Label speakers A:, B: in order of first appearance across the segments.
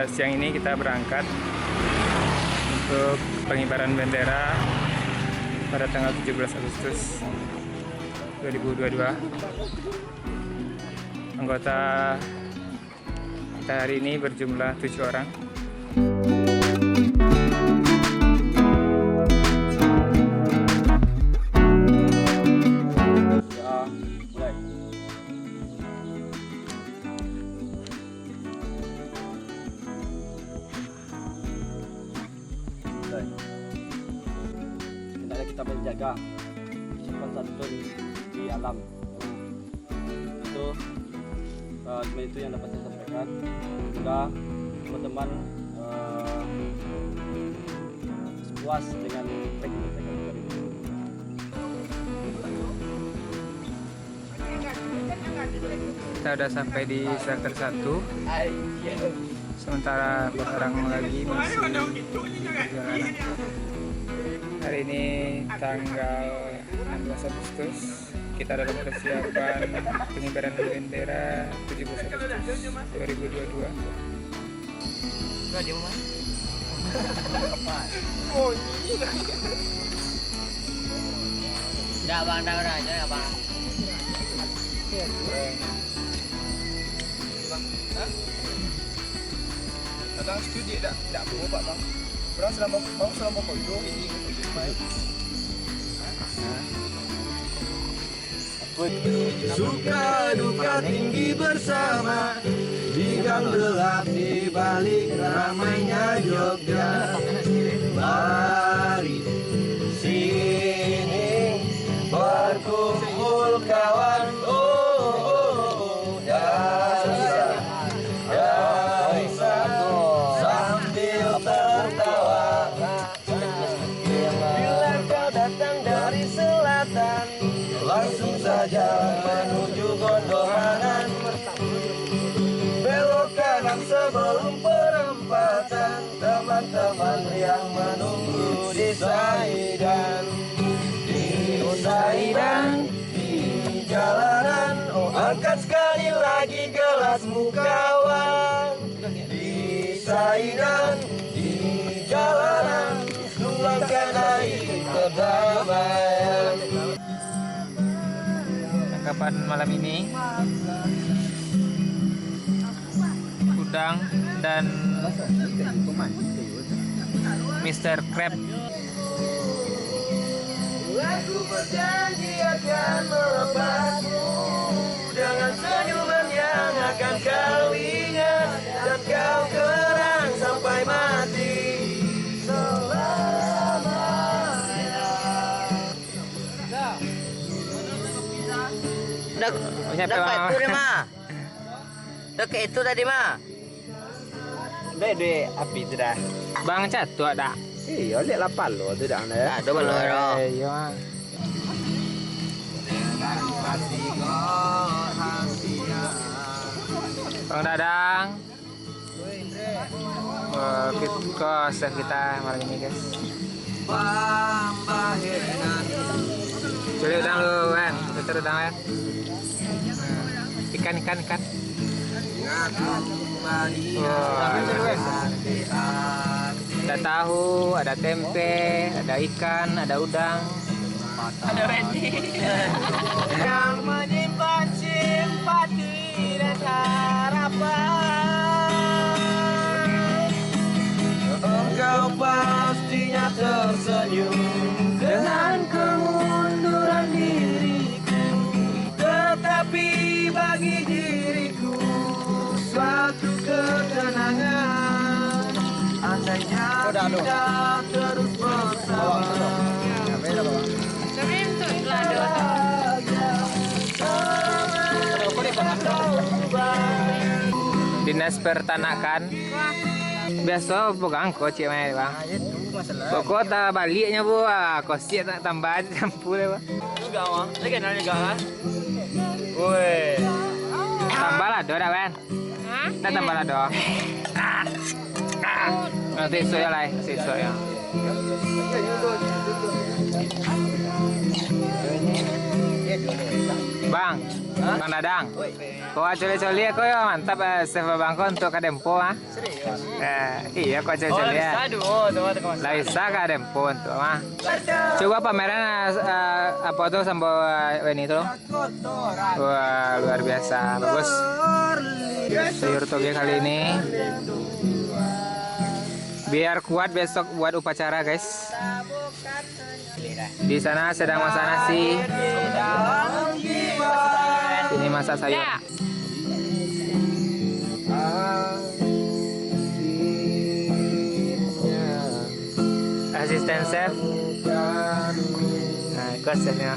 A: siang ini kita berangkat untuk pengibaran bendera pada tanggal 17 Agustus 2022. Anggota kita hari ini berjumlah 7 orang.
B: Hendaknya kita menjaga sopan santun di alam. Itu cuma itu yang dapat saya sampaikan. Semoga teman-teman puas dengan teknik ini.
A: Kita udah sampai di shelter 1. Sementara orang lagi masih perjalanan. Hari ini tanggal 16 Agustus. Kita dalam persiapan pengibaran bendera 17 Agustus 2022.
C: Dah bang, dah aja ya bang.
A: Datang studi tak apa pak bang. Orang selama kodo ini baik.
D: Suka duka tinggi bersama di gang gelap di balik ramainya Jogja. Mari sini berkumpul kawan. Sambil tertawa. Bila kau datang dari selatan, langsung saja menuju Gondomanan. Belok kanan sebelum perempatan, teman-teman yang menunggu di Saidan. Di Saidan, di jalanan, oh angkat sekali lagi gelasmu kawan. Di Saidan, di jalanan, tuangkan air perdamaian.
A: Tangkapan malam ini Udang dan Mr. Crab.
D: Aku berjanji akan melepasmu dengan senyuman yang akan kau ingat dan kau kenang sampai mati.
C: Dah itu deh mah. Dah ke itu tadi mah.
B: Dek api tu dah.
A: Bang Catu ada.
B: Iya, lihat lapar lo tu dah.
C: Ada baloi ro.
A: Iya. Bang Dadang. Chef kita malam ini guys. Curi udang lu kan, putar udang kan. Ikan. Ada tahu, ada tempe, ada ikan, ada udang.
C: Ada Wendy.
D: Yang menyimpan simpati dan harapan. Engkau pastinya tersenyum dengan kemunduran diriku, tetapi bagi diriku suatu ketenangan. Andainya kita terus bersama.
A: Dinas Pertanakan biasa pegang kocik main bang. Pokok tak baliknya bu, kocik tak tambah campur ya bang.
B: Juga mah, lagi nanya juga kan? Woi.
A: Tambah lah dah bang. Dah tambah lah dah. Nanti soya lah, soya. Bang, Bang Dadang. Kau coli-coli kau ya mantap server bangko untuk ke Dempo ah. Iya kau coli-coli ya. Lah bisa ke Dempo untuk mah. Coba pameran apa tuh sampai ini tuh. Wah luar biasa, bagus. Sayur toge kali ini. Biar kuat besok buat upacara guys. Di sana sedang masak nasi. Sini masak sayur. Asisten chef. Nah, ikut chefnya.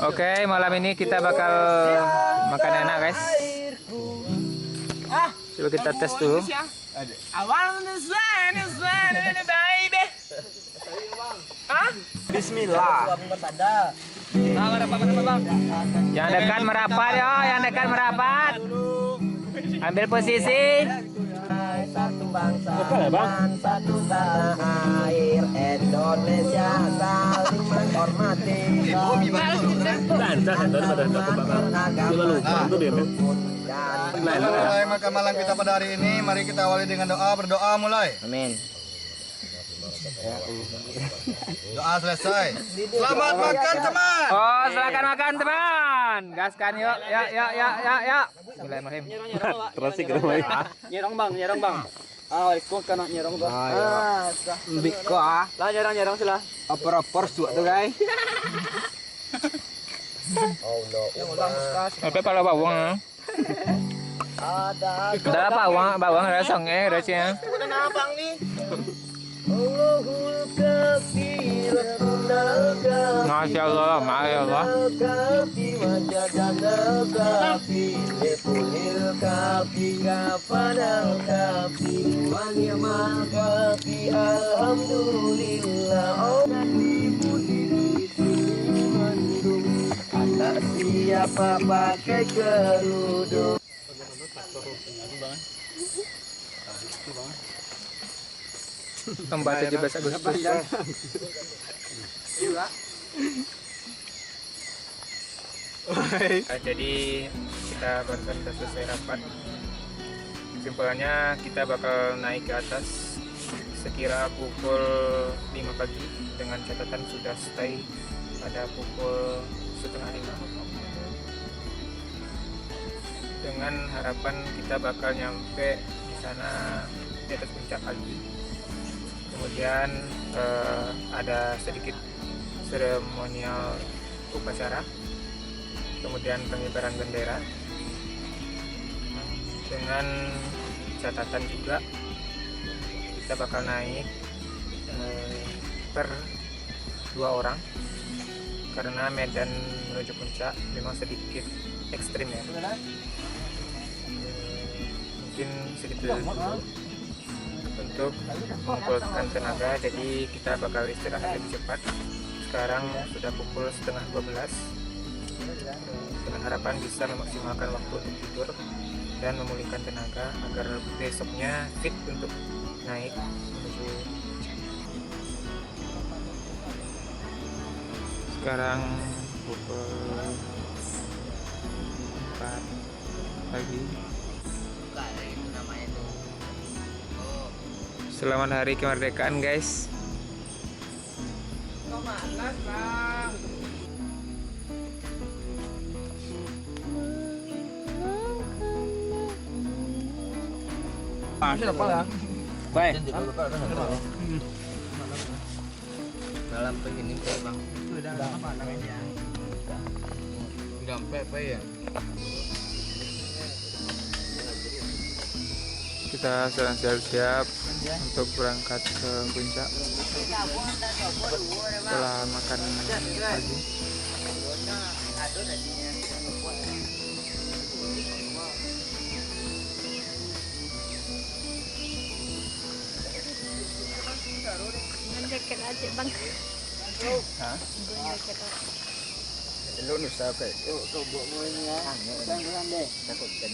A: Oke, malam ini kita bakal makan enak guys. Coba kita tes dulu.
D: Bismillah.
A: Yang dekat merapat ya, yang dekat merapat. Ambil posisi.
C: Satu bangsa dan satu tanah air Indonesia saling menghormati.
D: Mulai makan malam kita pada hari ini, mari kita awali dengan doa. Berdoa mulai.
C: Amin.
D: Doa selesai. Selamat makan teman.
A: Oh, silakan makan teman. Gaskan yuk, yuk. Bismillahirrahmanirrahim.
B: Terus kita main. Nyerong bang. Kau kena nyerong bang.
C: Biko ah.
B: Lah nyerong sila.
C: Opor suat tuh guys.
A: Apa pala bawang? Ada bawang rasanya, rasanya. Masya Allah, Masya Allah.
C: Siapa pakai kerudung?
A: Membaca di bahasa Agustus. Jadi kita bahkan sudah selesai rapat. Kesimpulannya kita bakal naik ke atas sekira pukul 5 pagi dengan catatan sudah stay pada pukul 4:30. Dengan harapan kita bakal nyampe di sana di atas puncak pagi. Kemudian ada sedikit seremonial upacara, kemudian pengibaran bendera, dengan catatan juga kita bakal naik per 2 orang karena medan menuju puncak memang sedikit ekstrim ya. Mungkin segitu dulu untuk mengumpulkan tenaga, jadi kita bakal istirahat lebih cepat. Sekarang sudah pukul 11:30 dengan harapan bisa memaksimalkan waktu untuk tidur dan memulihkan tenaga agar besoknya fit untuk naik menuju. Sekarang pukul 4 pagi. Selamat Hari Kemerdekaan guys.
C: Baik. Dalam begini bang. Udah ya.
A: Kita sedang siap-siap untuk berangkat ke puncak setelah makan pagi.
E: Jaket aja bang.
A: Hah?
E: Jaket aja.
A: Lu nusa apa?
C: Takut kan.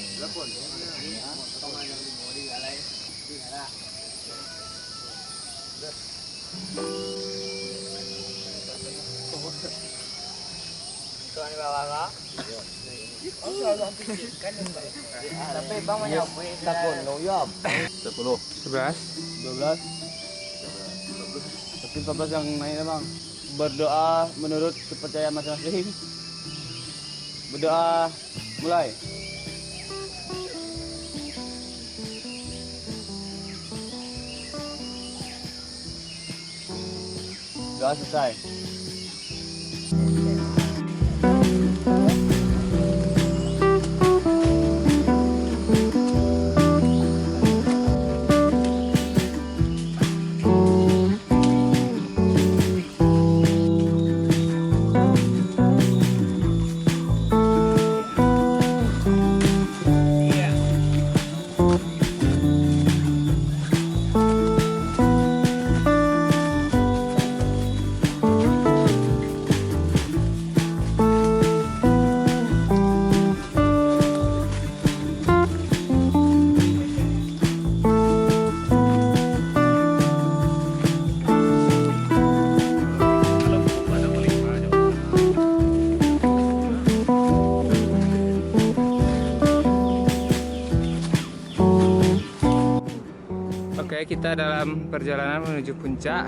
C: Tapi bang banyak takut noyom.
B: 10,
A: 11.
B: 12. Tapi 14 yang main bang. Berdoa menurut kepercayaan masing-masing. Berdoa mulai. Doa selesai.
A: Oke, kita dalam perjalanan menuju puncak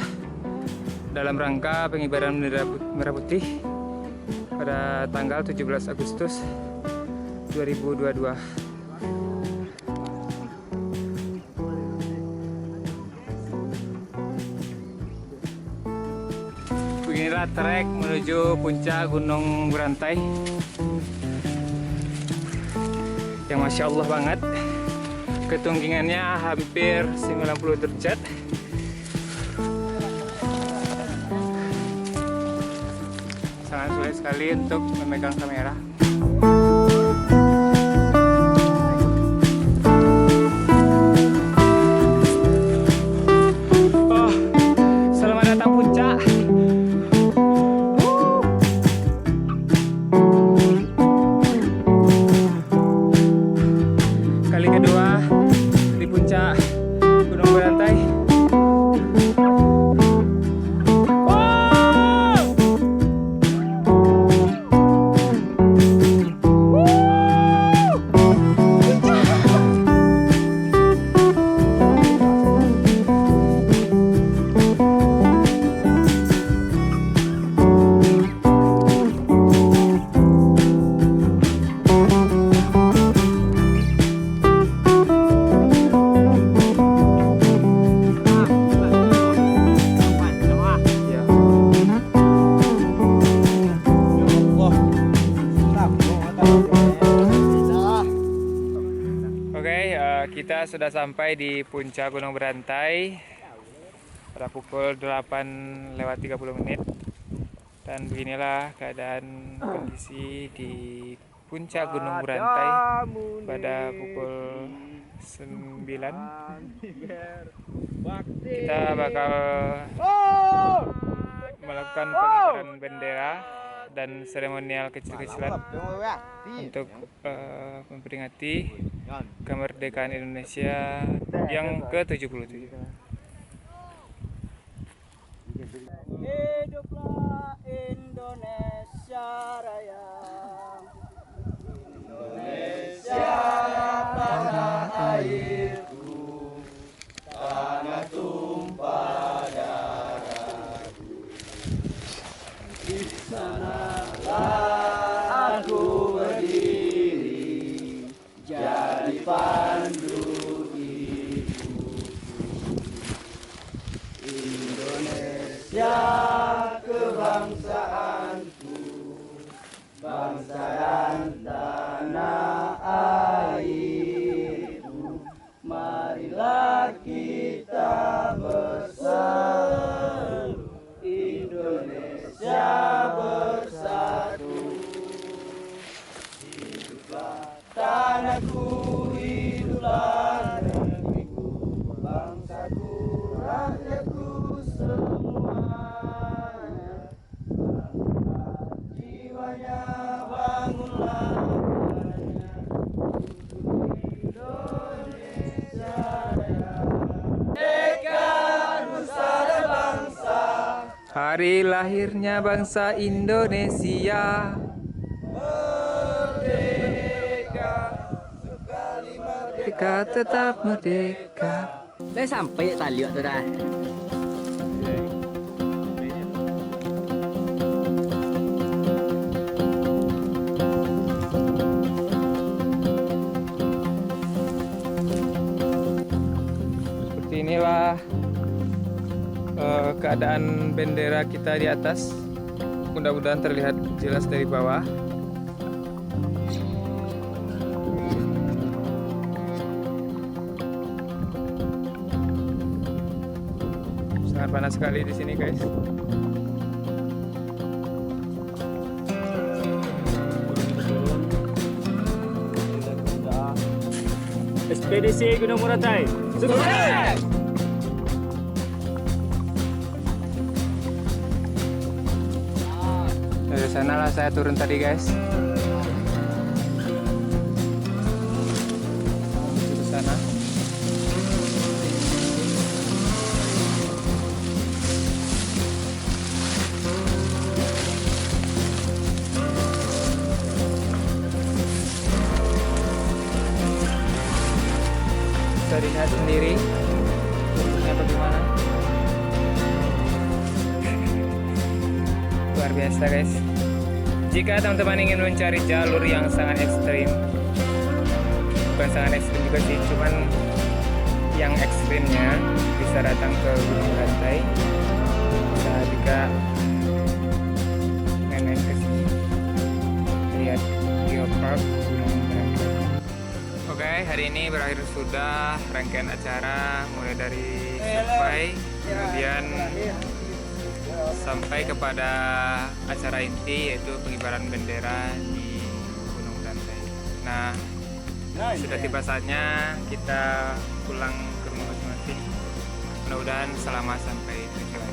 A: dalam rangka pengibaran bendera merah putih pada tanggal 17 Agustus 2022. Beginilah trek menuju puncak Gunung Berantai yang Masya Allah banget. Ketunggingannya hampir 90 derajat. Sangat sulit sekali untuk memegang kamera. Oh, selamat datang puncak. Kali kedua di puncak Gunung Berantai. Kita sudah sampai di puncak Gunung Berantai pada pukul 8:30 dan beginilah keadaan kondisi di puncak Gunung Berantai pada pukul 9. Kita bakal melakukan pengibaran bendera dan seremonial kecil-kecilan untuk memperingati kemerdekaan Indonesia yang ke-77.
B: Hiduplah Indonesia Raya. Indonesia tanah airku, tanah tumpah darahku. Di sanalah aku berdiri, jadi pandu hidupku. Indonesia kebangsaanku, bangsa dan tanah airku. Marilah kita bersatu, Indonesia bersatu. Hiduplah tanahku, hiduplah negeriku, bangsaku, rakyatku semuanya. Bangunlah jiwanya, bangunlah jiwanya, Indonesia Raya. Merdeka nusa dan bangsa,
A: Hari lahirnya bangsa Indonesia. Merdeka tetap merdeka.
C: Dah sampai tali tu dah.
A: Seperti inilah keadaan bendera kita di atas. Mudah-mudahan terlihat jelas dari bawah. Sangat panas sekali di sini, guys.
B: Ekspedisi Gunung Muratai. Sukses!
A: Dari sana lah saya turun tadi, guys. Menuju ke sana. Bisa lihat sendiri bentuknya bagaimana. Luar biasa, guys. Jika teman-teman ingin mencari jalur yang sangat ekstrim, bukan sangat ekstrim juga sih, cuman yang ekstrimnya bisa datang ke Gunung Meratai, bisa juga main-main ke sini, lihat geopark Gunung Meratai. Oke, hari ini berakhir sudah rangkaian acara mulai dari survei, kemudian sampai kepada acara inti yaitu pengibaran bendera di Gunung Meratai. Nah, sudah tiba saatnya kita pulang ke rumah masing-masing. Mudah-mudahan selama sampai tujuan.